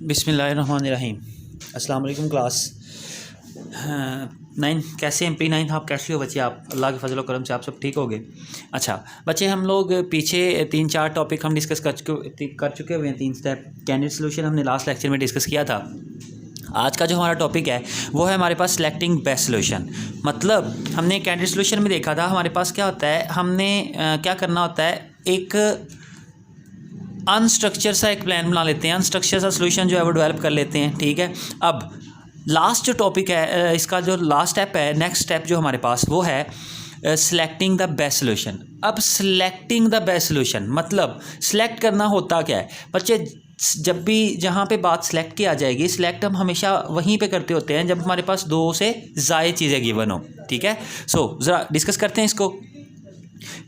बिस्मिल्लाहिर्रहमानिर्रहीम। अस्सलाम वालेकुम क्लास 9 कैसे हैं प्री 9 आप कैसे हो बच्चे? आप अल्लाह के फजल करम से आप सब ठीक होगे। अच्छा बच्चे, हम लोग पीछे 3-4 टॉपिक हम डिस्कस कर चुके हुए हैं। 3 स्टेप कैंडिडेट सोल्यूशन हमने लास्ट लेक्चर में डिस्कस किया था। आज का जो हमारा टॉपिक है वो है हमारे पास सिलेक्टिंग बेस्ट सोल्यूशन। मतलब हमने कैंडिडेट सोल्यूशन में देखा था हमारे पास क्या होता है, हमने क्या करना होता है, एक अनस्ट्रक्चर सा एक प्लान बना लेते हैं, अनस्ट्रक्चर सा सोल्यूशन जो है वो डेवलप कर लेते हैं। ठीक है, अब लास्ट जो टॉपिक है, इसका जो लास्ट स्टेप है, नेक्स्ट स्टेप जो हमारे पास वो है सिलेक्टिंग द बेस्ट सोल्यूशन। अब सिलेक्टिंग द बेस्ट सोल्यूशन मतलब सिलेक्ट करना होता क्या है बच्चे? जब भी जहाँ पे बात सिलेक्ट की आ जाएगी, सिलेक्ट हम हमेशा वहीं पे करते होते हैं जब हमारे पास 2 से ज़्यादा चीज़ें गिवन हो। ठीक है, सो ज़रा डिस्कस करते हैं इसको।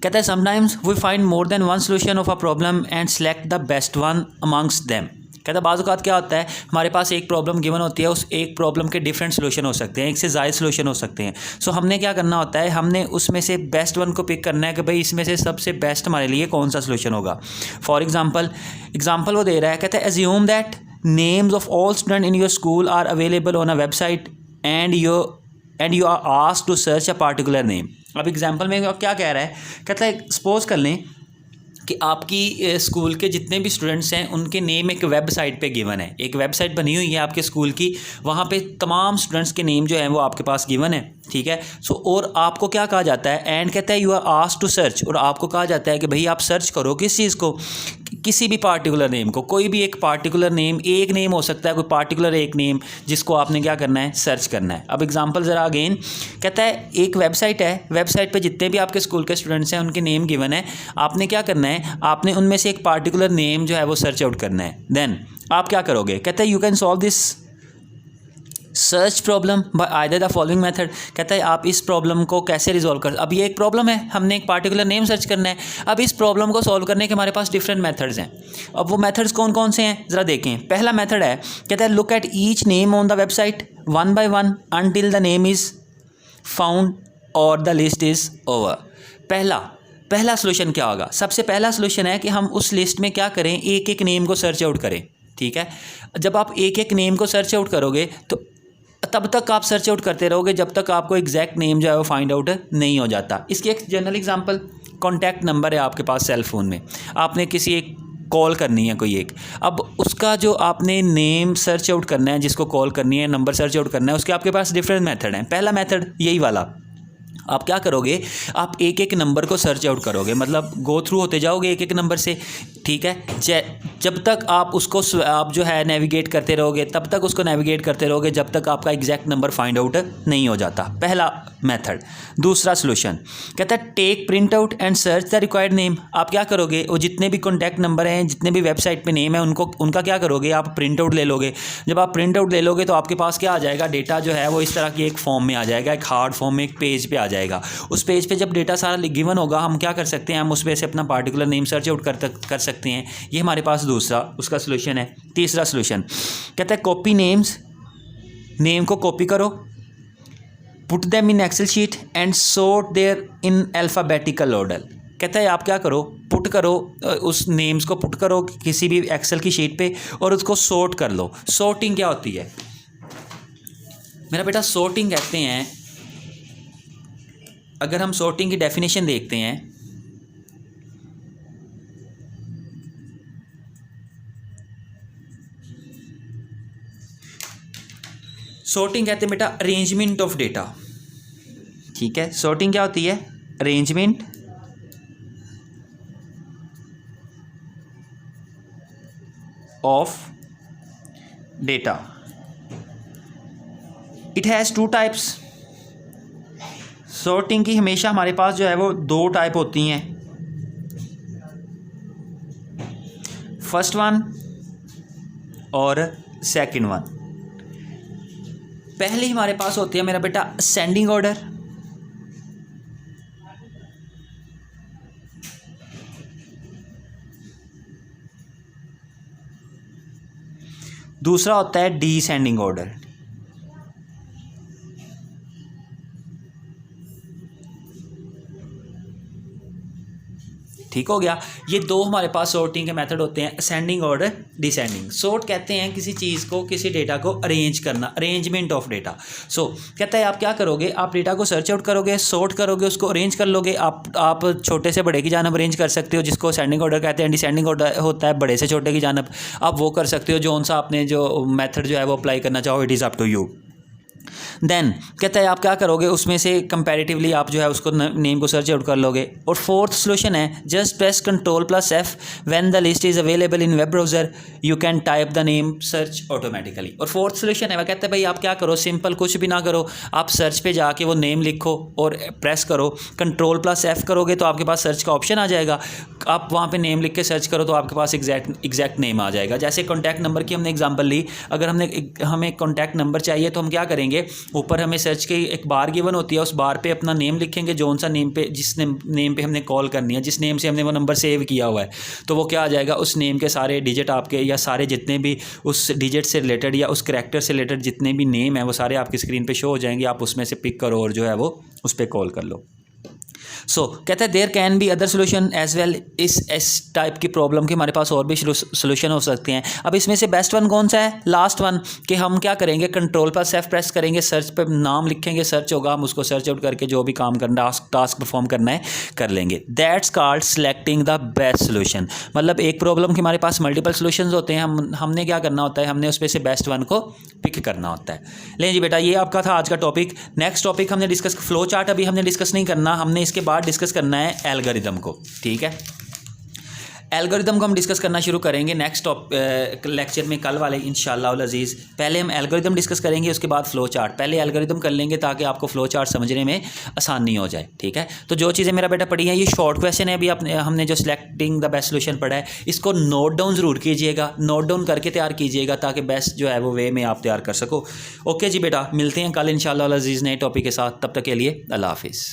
कहता है sometimes we find more than one solution of a problem and select the best one amongst them. कहता है बाज़ औक़ात क्या होता है, हमारे पास एक प्रॉब्लम गिवन होती है, उस एक प्रॉब्लम के डिफरेंट सोल्यूशन हो सकते हैं, एक से ज़्यादा सोल्यूशन हो सकते हैं। सो हमने क्या करना होता है, हमने उसमें से बेस्ट वन को पिक करना है कि भाई इसमें से सबसे बेस्ट हमारे लिए कौन सा सोल्यूशन होगा। फॉर एग्जाम्पल वो दे रहा है, कहता है assume that names of all student in your school are available on a website and you are asked to search a particular name. अब एग्जाम्पल में क्या कह रहा है, कहता है सपोज कर लें कि आपकी स्कूल के जितने भी स्टूडेंट्स हैं उनके नेम एक वेबसाइट पे गिवन है, एक वेबसाइट बनी हुई है आपके स्कूल की, वहाँ पे तमाम स्टूडेंट्स के नेम जो हैं वो आपके पास गिवन है। ठीक है, सो और आपको क्या कहा जाता है, एंड कहता है you are asked to search, और आपको कहा जाता है कि भाई आप सर्च करो किस चीज़ को, किसी भी पार्टिकुलर नेम को, कोई भी एक पार्टिकुलर नेम, एक नेम हो सकता है, कोई पार्टिकुलर एक नेम जिसको आपने क्या करना है, सर्च करना है। अब एग्जांपल ज़रा अगेन, कहता है एक वेबसाइट है, वेबसाइट पे जितने भी आपके स्कूल के स्टूडेंट्स हैं उनके नेम गिवन है, आपने क्या करना है, आपने उनमें से एक पार्टिकुलर नेम जो है वो सर्च आउट करना है। देन आप क्या करोगे, कहता है you can solve this search problem bye either the following method. कहता है आप इस प्रॉब्लम को कैसे रिजॉल्व कर, अब ये एक प्रॉब्लम है, हमने एक पार्टिकुलर नेम सर्च करना है, अब इस प्रॉब्लम को सॉल्व करने के हमारे पास डिफरेंट मेथड्स हैं। अब वो मेथड्स कौन कौन से हैं ज़रा देखें। पहला मेथड है, कहता है look at each name on the website one by one until the name is found और द लिस्ट इज़ ओवर। पहला सोल्यूशन क्या होगा, सबसे पहला सोल्यूशन है कि हम उस लिस्ट में क्या करें, एक एक नेम को सर्च आउट करें। ठीक है, जब आप एक एक नेम को सर्च आउट करोगे तो तब तक आप सर्च आउट करते रहोगे जब तक आपको एग्जैक्ट नेम जो है वो फाइंड आउट नहीं हो जाता। इसकी एक जनरल एग्जांपल, कॉन्टैक्ट नंबर है आपके पास सेल फ़ोन में, आपने किसी एक कॉल करनी है कोई एक, अब उसका जो आपने नेम सर्च आउट करना है, जिसको कॉल करनी है, नंबर सर्च आउट करना है, उसके आपके पास डिफरेंट मेथड हैं। पहला मेथड यही वाला, आप क्या करोगे, आप एक एक नंबर को सर्च आउट करोगे, मतलब गो थ्रू होते जाओगे एक एक नंबर से। ठीक है, जब तक आप उसको आप जो है नेविगेट करते रहोगे, तब तक उसको नेविगेट करते रहोगे जब तक आपका एग्जैक्ट नंबर फाइंड आउट नहीं हो जाता। पहला मेथड। दूसरा सोल्यूशन कहता है take print out and search the required name. आप क्या करोगे, वो जितने भी कॉन्टैक्ट नंबर हैं, जितने भी वेबसाइट पे नेम है, उनका क्या करोगे, आप प्रिंट आउट ले लोगे। जब आप प्रिंट आउट ले लोगे तो आपके पास क्या आ जाएगा, डेटा जो है वो इस तरह की एक फॉर्म में आ जाएगा, एक हार्ड फॉर्म में, एक पेज पे आ जाएगा। उस पेज पे जब डेटा सारा गिवन होगा, हम क्या कर सकते हैं, हम उस पे से अपना पार्टिकुलर नेम सर्च आउट कर सकते हैं। ये हमारे पास दूसरा उसका सोल्यूशन है। तीसरा सोल्यूशन कहता है कॉपी नेम्स, नेम को कॉपी करो, put them in Excel sheet and sort there in alphabetical order. कहता है आप क्या करो, पुट करो, उस नेम्स को पुट करो किसी भी एक्सेल की शीट पे और उसको सॉर्ट कर लो। सॉर्टिंग क्या होती है मेरा बेटा, सॉर्टिंग कहते हैं, अगर हम सॉर्टिंग की डेफिनेशन देखते हैं, सॉर्टिंग कहते हैं बेटा अरेंजमेंट ऑफ डेटा। ठीक है, सॉर्टिंग क्या होती है, arrangement of data. It has 2 types. Sorting की हमेशा हमारे पास जो है वो 2 टाइप होती हैं, फर्स्ट वन और सेकंड वन। पहली हमारे पास होती है मेरा बेटा असेंडिंग ऑर्डर, दूसरा होता है डिसेंडिंग ऑर्डर। ठीक हो गया। ये दो हमारे पास सॉर्टिंग के मेथड होते हैं, असेंडिंग और डिसेंडिंग। सॉर्ट कहते हैं किसी चीज़ को, किसी डेटा को अरेंज करना, अरेंजमेंट ऑफ डेटा। सो कहता है आप क्या करोगे, आप डेटा को सर्च आउट करोगे, सॉर्ट करोगे, उसको अरेंज कर लोगे। आप छोटे से बड़े की जानब अरेंज कर सकते हो, जिसको असेंडिंग ऑर्डर कहते हैं। डिसेंडिंग ऑर्डर होता है बड़े से छोटे की जानब, आप वो कर सकते हो। जौन सा आपने जो मेथड जो है वो अप्लाई करना चाहो, it is up to you. Then कहता है आप क्या करोगे, उसमें से कंपैरेटिवली आप जो है उसको नेम को सर्च आउट कर लोगे। और फोर्थ सोल्यूशन है just press Ctrl+F when the list is available in web browser you can type the name search automatically. और फोर्थ सोल्यूशन है वह कहता है भाई आप क्या करो, सिंपल कुछ भी ना करो, आप सर्च पे जाके वो नेम लिखो और प्रेस करो। Ctrl+F करोगे तो आपके पास सर्च का ऑप्शन आ जाएगा, आप वहाँ पे नेम लिख के सर्च करो तो आपके पास एग्जैक्ट नेम आ जाएगा। जैसे कॉन्टैक्ट नंबर की हमने एग्जांपल ली, अगर हमें कॉन्टैक्ट नंबर चाहिए तो हम क्या करेंगे, ऊपर हमें सर्च की एक बार गिवन होती है, उस बार पे अपना नेम लिखेंगे, जौन सा नेम पे, जिस नेम पे हमने कॉल करनी है, जिस नेम से हमने वो नंबर सेव किया हुआ है, तो वो क्या आ जाएगा, उस नेम के सारे डिजिट आपके, या सारे जितने भी उस डिजिट से रिलेटेड या उस करैक्टर से रिलेटेड जितने भी नेम है वो सारे आपकी स्क्रीन पे शो हो जाएंगे। आप उसमें से पिक करो और जो है वो उस पर कॉल कर लो। सो कहता है there can be other solution as well. इस टाइप की प्रॉब्लम के हमारे पास और भी सोल्यूशन हो सकते हैं। अब इसमें से बेस्ट वन कौन सा है, लास्ट वन, कि हम क्या करेंगे, Ctrl+F प्रेस करेंगे, सर्च पे नाम लिखेंगे, सर्च होगा, हम उसको सर्च आउट करके जो भी काम करना है, टास्क परफॉर्म करना है, कर लेंगे। That's called selecting the best solution. मतलब एक प्रॉब्लम के हमारे पास मल्टीपल सोल्यूशन होते हैं, हमने क्या करना होता है, हमने उसमें से बेस्ट वन को पिक करना होता है। लें जी बेटा, ये आपका था आज का टॉपिक। नेक्स्ट टॉपिक हमने डिस्कस, फ्लो चार्ट अभी हमने डिस्कस नहीं करना, हमने इसके बाद डिस्कस करना है एल्गोरिदम को। ठीक है, एल्गोरिदम को हम डिस्कस करना शुरू करेंगे नेक्स्ट लेक्चर में, कल वाले इंशाअल्लाह अज़ीज़। पहले हम एल्गोरिदम डिस्कस करेंगे, उसके बाद फ्लो चार्ट। पहले एल्गोरिदम कर लेंगे ताकि आपको फ्लो चार्ट समझने में आसानी हो जाए। ठीक है, तो जो चीज़ें मेरा बेटा पढ़ी हैं, ये शॉर्ट क्वेश्चन है। अभी हमने जो सिलेक्टिंग द बेस्ट सोल्यूशन पढ़ा है, इसको नोट डाउन ज़रूर कीजिएगा, नोट डाउन करके तैयार कीजिएगा ताकि बेस्ट जो है वो वे में आप तैयार कर सको। ओके जी बेटा, मिलते हैं कल इंशाअल्लाह अज़ीज़ नए टॉपिक के साथ। तब तक के लिए अल्लाह हाफिज़।